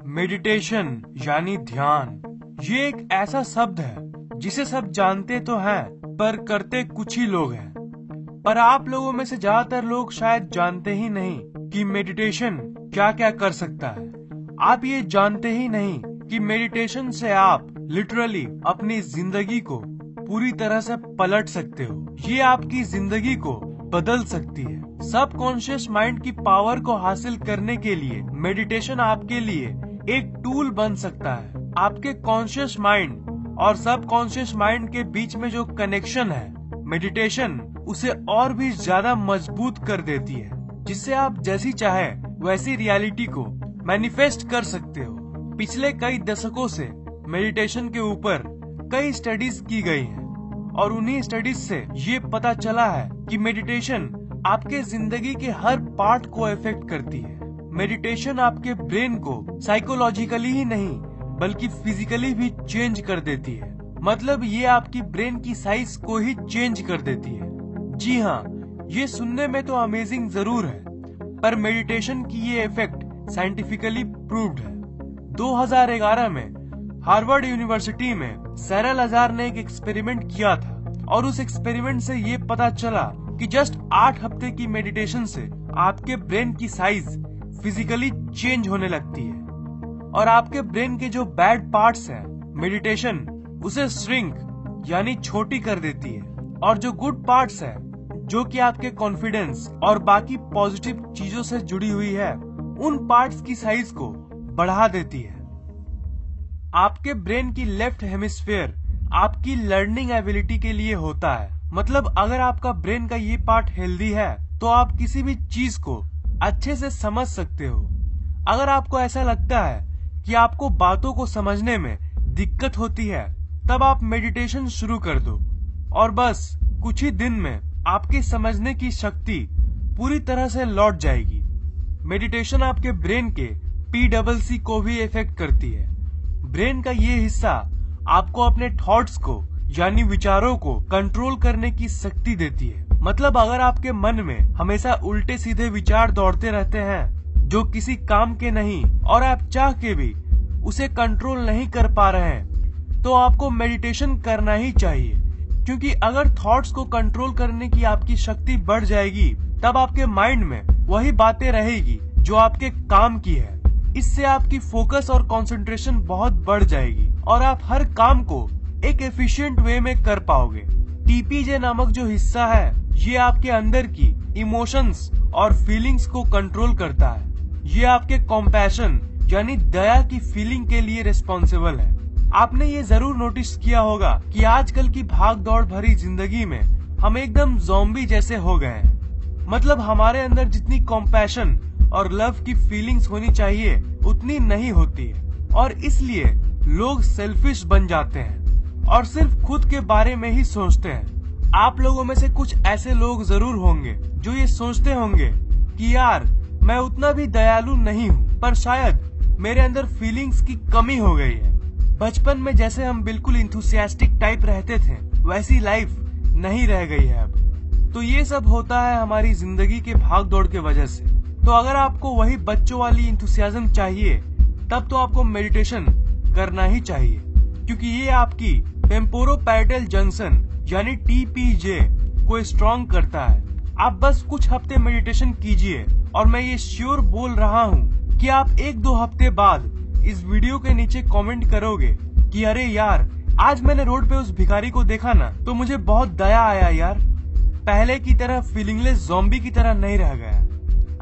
Meditation यानी ध्यान, ये एक ऐसा शब्द है जिसे सब जानते तो हैं पर करते कुछ ही लोग हैं। पर आप लोगों में से ज्यादातर लोग शायद जानते ही नहीं कि मेडिटेशन क्या क्या कर सकता है। आप ये जानते ही नहीं कि मेडिटेशन से आप लिटरली अपनी जिंदगी को पूरी तरह से पलट सकते हो। ये आपकी जिंदगी को बदल सकती है। सबकॉन्शियस माइंड की पावर को हासिल करने के लिए मेडिटेशन आपके लिए एक टूल बन सकता है। आपके कॉन्शियस माइंड और सबकॉन्शियस माइंड के बीच में जो कनेक्शन है, मेडिटेशन उसे और भी ज्यादा मजबूत कर देती है, जिससे आप जैसी चाहे वैसी रियलिटी को मैनिफेस्ट कर सकते हो। पिछले कई दशकों से मेडिटेशन के ऊपर कई स्टडीज की गई हैं और उन्हीं स्टडीज से ये पता चला है कि मेडिटेशन आपके जिंदगी के हर पार्ट को इफेक्ट करती है। मेडिटेशन आपके ब्रेन को साइकोलॉजिकली ही नहीं बल्कि फिजिकली भी चेंज कर देती है। मतलब ये आपकी ब्रेन की साइज को ही चेंज कर देती है। जी हाँ, ये सुनने में तो अमेजिंग जरूर है, पर मेडिटेशन की ये इफेक्ट साइंटिफिकली प्रूव्ड है। 2011 में हार्वर्ड यूनिवर्सिटी में सैरा लजार ने एक एक्सपेरिमेंट किया था और उस एक्सपेरिमेंट से ये पता चला कि जस्ट 8 हफ्ते की मेडिटेशन से आपके ब्रेन की साइज फिजिकली चेंज होने लगती है और आपके ब्रेन के जो बैड पार्ट्स हैं, मेडिटेशन उसे श्रिंक यानी छोटी कर देती है और जो गुड पार्ट्स है, जो कि आपके कॉन्फिडेंस और बाकी पॉजिटिव चीजों से जुड़ी हुई है, उन पार्ट्स की साइज को बढ़ा देती है। आपके ब्रेन की लेफ्ट हेमिस्फीयर आपकी लर्निंग एबिलिटी के लिए होता है। मतलब अगर आपका ब्रेन का ये पार्ट हेल्दी है तो आप किसी भी चीज को अच्छे से समझ सकते हो। अगर आपको ऐसा लगता है कि आपको बातों को समझने में दिक्कत होती है, तब आप मेडिटेशन शुरू कर दो और बस कुछ ही दिन में आपकी समझने की शक्ति पूरी तरह से लौट जाएगी। मेडिटेशन आपके ब्रेन के PCC को भी इफेक्ट करती है। ब्रेन का ये हिस्सा आपको अपने थॉट्स को यानी विचारों को कंट्रोल करने की शक्ति देती है। मतलब अगर आपके मन में हमेशा उल्टे सीधे विचार दौड़ते रहते हैं जो किसी काम के नहीं और आप चाह के भी उसे कंट्रोल नहीं कर पा रहे हैं, तो आपको मेडिटेशन करना ही चाहिए। क्योंकि अगर थॉट्स को कंट्रोल करने की आपकी शक्ति बढ़ जाएगी, तब आपके माइंड में वही बातें रहेगी जो आपके काम की है। इससे आपकी फोकस और कंसंट्रेशन बहुत बढ़ जाएगी और आप हर काम को एक एफिशिएंट वे में कर पाओगे। TPJ नामक जो हिस्सा है, ये आपके अंदर की इमोशंस और फीलिंग्स को कंट्रोल करता है। ये आपके कॉम्पैशन यानी दया की फीलिंग के लिए रिस्पॉन्सिबल है। आपने ये जरूर नोटिस किया होगा कि आजकल की भाग दौड़ भरी जिंदगी में हम एकदम ज़ॉम्बी जैसे हो गए हैं। मतलब हमारे अंदर जितनी कॉम्पैशन और लव की फीलिंग्स होनी चाहिए उतनी नहीं होती है और इसलिए लोग सेल्फिश बन जाते हैं और सिर्फ खुद के बारे में ही सोचते हैं। आप लोगों में से कुछ ऐसे लोग जरूर होंगे जो ये सोचते होंगे कि यार मैं उतना भी दयालु नहीं हूँ, पर शायद मेरे अंदर फीलिंग्स की कमी हो गई है। बचपन में जैसे हम बिल्कुल इंथुसियास्टिक टाइप रहते थे, वैसी लाइफ नहीं रह गई है अब। तो ये सब होता है हमारी जिंदगी के भाग दौड़ के वजह से। तो अगर आपको वही बच्चों वाली इंथुसियाज्म चाहिए, तब तो आपको मेडिटेशन करना ही चाहिए, क्योंकि ये आपकी टेम्पोरोपैरेटल जंक्शन यानी TPJ को स्ट्रॉन्ग करता है। आप बस कुछ हफ्ते मेडिटेशन कीजिए और मैं ये श्योर बोल रहा हूँ कि आप 1-2 हफ्ते बाद इस वीडियो के नीचे कमेंट करोगे कि अरे यार, आज मैंने रोड पे उस भिखारी को देखा ना, तो मुझे बहुत दया आया यार, पहले की तरह फीलिंगलेस ज़ॉम्बी की तरह नहीं रह गया।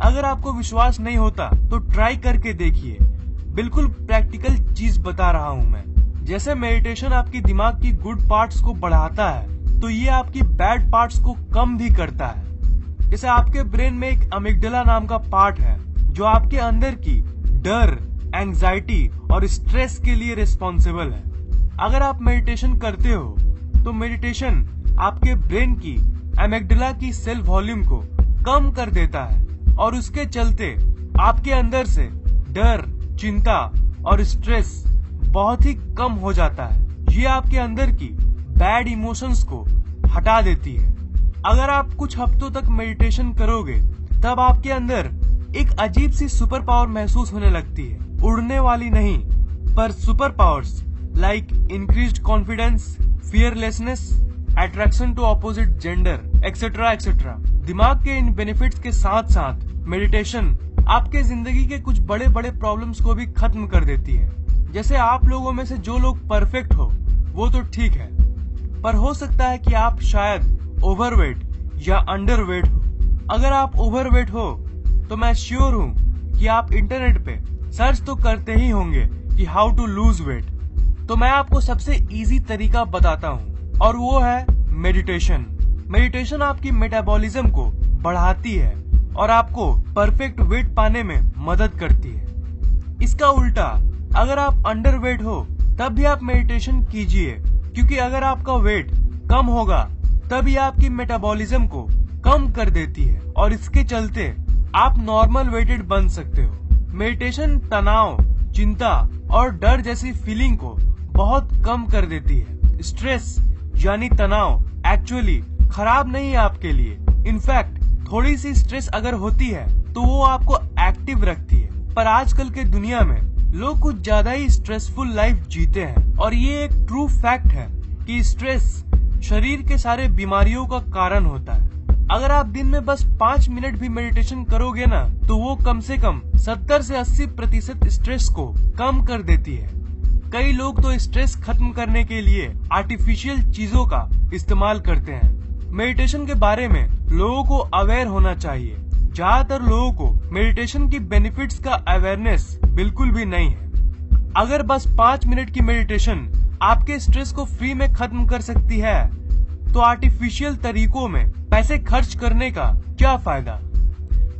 अगर आपको विश्वास नहीं होता तो ट्राई करके देखिए। बिल्कुल प्रैक्टिकल चीज बता रहा हूँ मैं। जैसे मेडिटेशन आपकी दिमाग की गुड पार्ट्स को बढ़ाता है, तो ये आपकी बैड पार्ट्स को कम भी करता है। जैसे आपके ब्रेन में एक अमिगडाला नाम का पार्ट है जो आपके अंदर की डर, एंजाइटी और स्ट्रेस के लिए रिस्पॉन्सिबल है। अगर आप मेडिटेशन करते हो तो मेडिटेशन आपके ब्रेन की अमिगडाला की सेल वॉल्यूम को कम कर देता है और उसके चलते आपके अंदर से डर, चिंता और स्ट्रेस बहुत ही कम हो जाता है। ये आपके अंदर की बैड इमोशंस को हटा देती है। अगर आप कुछ हफ्तों तक मेडिटेशन करोगे, तब आपके अंदर एक अजीब सी सुपर पावर महसूस होने लगती है। उड़ने वाली नहीं, पर super powers like increased confidence, fearlessness, attraction to opposite gender, etcetera etcetera. दिमाग के इन बेनिफिट्स के साथ साथ मेडिटेशन आपके जिंदगी के कुछ बड़े बड़े प्रॉब्लम्स को भी खत्म कर देती है। जैसे आप लोगों में से जो लोग परफेक्ट हो वो तो ठीक है, पर हो सकता है कि आप शायद ओवरवेट या अंडरवेट हो। अगर आप ओवरवेट हो तो मैं श्योर हूँ कि आप इंटरनेट पे सर्च तो करते ही होंगे कि हाउ टू लूज वेट। तो मैं आपको सबसे इजी तरीका बताता हूँ और वो है मेडिटेशन। मेडिटेशन आपकी मेटाबॉलिज्म को बढ़ाती है और आपको परफेक्ट वेट पाने में मदद करती है। इसका उल्टा, अगर आप अंडरवेट हो तब भी आप मेडिटेशन कीजिए, क्योंकि अगर आपका वेट कम होगा तभी आपकी मेटाबॉलिज्म को कम कर देती है और इसके चलते आप नॉर्मल वेटेड बन सकते हो। मेडिटेशन तनाव, चिंता और डर जैसी फीलिंग को बहुत कम कर देती है। स्ट्रेस यानी तनाव एक्चुअली खराब नहीं है आपके लिए। इनफैक्ट थोड़ी सी स्ट्रेस अगर होती है तो वो आपको एक्टिव रखती है। पर आजकल के दुनिया में लोग कुछ ज्यादा ही स्ट्रेसफुल लाइफ जीते हैं और ये एक ट्रू फैक्ट है कि स्ट्रेस शरीर के सारे बीमारियों का कारण होता है। अगर आप दिन में बस 5 मिनट भी मेडिटेशन करोगे ना तो वो कम से कम 70 से 80% स्ट्रेस को कम कर देती है। कई लोग तो स्ट्रेस खत्म करने के लिए आर्टिफिशियल चीजों का इस्तेमाल करते हैं। मेडिटेशन के बारे में लोगों को अवेयर होना चाहिए। ज्यादातर लोगों को मेडिटेशन की बेनिफिट्स का अवेयरनेस बिल्कुल भी नहीं है। अगर बस 5 मिनट की मेडिटेशन आपके स्ट्रेस को फ्री में खत्म कर सकती है तो आर्टिफिशियल तरीकों में पैसे खर्च करने का क्या फायदा।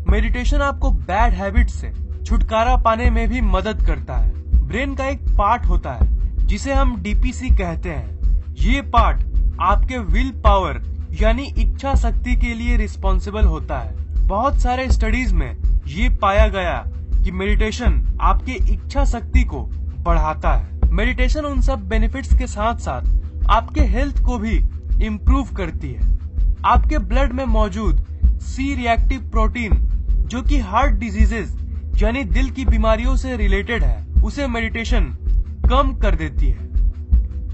मेडिटेशन आपको बैड हैबिट से छुटकारा पाने में भी मदद करता है। ब्रेन का एक पार्ट होता है जिसे हम डीपीसी कहते हैं। ये पार्ट आपके विल पावर यानी इच्छा शक्ति के लिए रिस्पॉन्सिबल होता है। बहुत सारे स्टडीज में ये पाया गया कि मेडिटेशन आपके इच्छा शक्ति को बढ़ाता है। मेडिटेशन उन सब बेनिफिट्स के साथ साथ आपके हेल्थ को भी इम्प्रूव करती है। आपके ब्लड में मौजूद सी रिएक्टिव प्रोटीन जो कि हार्ट डिजीजेज यानी दिल की बीमारियों से रिलेटेड है, उसे मेडिटेशन कम कर देती है।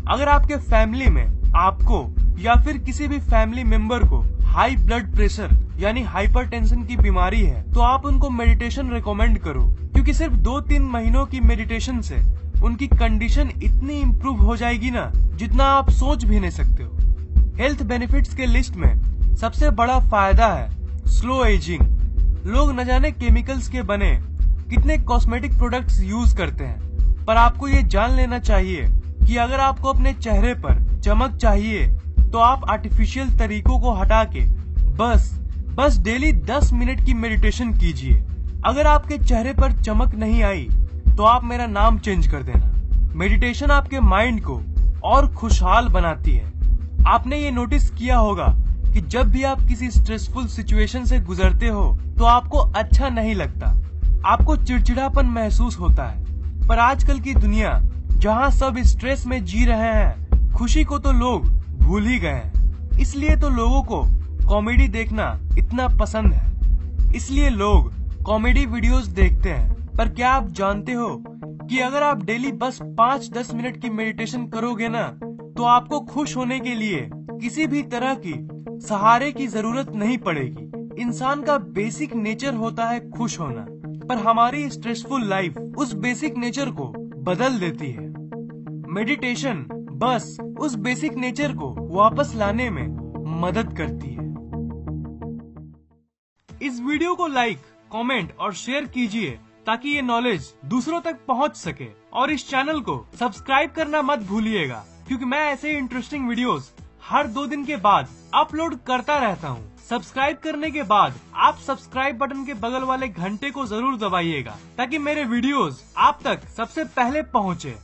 अगर आपके फैमिली में आपको या फिर किसी भी फैमिली मेंबर को हाई ब्लड प्रेशर यानी हाइपरटेंशन की बीमारी है तो आप उनको मेडिटेशन रिकमेंड करो, क्योंकि सिर्फ 2-3 महीनों की मेडिटेशन से उनकी कंडीशन इतनी इम्प्रूव हो जाएगी ना जितना आप सोच भी नहीं सकते हो। हेल्थ बेनिफिट्स के लिस्ट में सबसे बड़ा फायदा है स्लो एजिंग। लोग न जाने केमिकल्स के बने कितने कॉस्मेटिक प्रोडक्ट्स यूज करते हैं, पर आपको ये जान लेना चाहिए कि अगर आपको अपने चेहरे पर चमक चाहिए तो आप आर्टिफिशियल तरीकों को हटा के बस डेली 10 मिनट की मेडिटेशन कीजिए। अगर आपके चेहरे पर चमक नहीं आई तो आप मेरा नाम चेंज कर देना। मेडिटेशन आपके माइंड को और खुशहाल बनाती है। आपने ये नोटिस किया होगा कि जब भी आप किसी स्ट्रेसफुल सिचुएशन से गुजरते हो तो आपको अच्छा नहीं लगता, आपको चिड़चिड़ापन महसूस होता है। पर आजकल की दुनिया जहाँ सब स्ट्रेस में जी रहे हैं, खुशी को तो लोग भूल ही गए हैं। इसलिए तो लोगों को कॉमेडी देखना इतना पसंद है, इसलिए लोग कॉमेडी वीडियोस देखते हैं। पर क्या आप जानते हो कि अगर आप डेली बस 5-10 मिनट की मेडिटेशन करोगे ना तो आपको खुश होने के लिए किसी भी तरह की सहारे की जरूरत नहीं पड़ेगी। इंसान का बेसिक नेचर होता है खुश होना, पर हमारी स्ट्रेसफुल लाइफ उस बेसिक नेचर को बदल देती है। मेडिटेशन बस उस बेसिक नेचर को वापस लाने में मदद करती है। इस वीडियो को लाइक, कमेंट और शेयर कीजिए ताकि ये नॉलेज दूसरों तक पहुंच सके, और इस चैनल को सब्सक्राइब करना मत भूलिएगा, क्योंकि मैं ऐसे इंटरेस्टिंग वीडियोस हर 2 दिन के बाद अपलोड करता रहता हूँ। सब्सक्राइब करने के बाद आप सब्सक्राइब बटन के बगल वाले घंटे को जरूर दबाइएगा ताकि मेरे वीडियोस आप तक सबसे पहले पहुँचे।